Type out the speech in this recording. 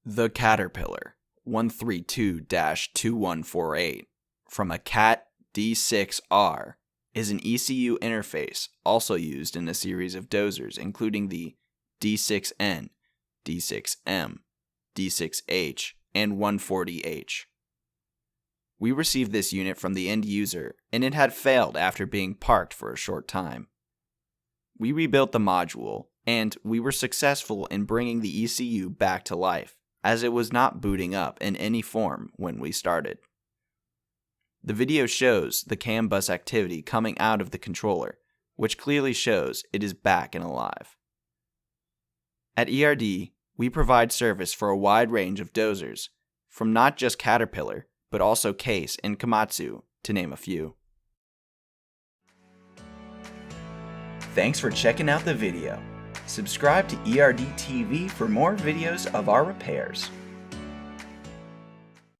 The Caterpillar 132-2148 from a CAT D6R is an ECU interface also used in a series of dozers including the D6N, D6M, D6H, and 140H. We received this unit from the end user and it had failed after being parked for a short time. We rebuilt the module and we were successful in bringing the ECU back to life, as it was not booting up in any form when we started. The video shows the CAN bus activity coming out of the controller, which clearly shows it is back and alive. At ERD, we provide service for a wide range of dozers, from not just Caterpillar, but also Case and Komatsu, to name a few. Thanks for checking out the video. Subscribe to ERD TV for more videos of our repairs.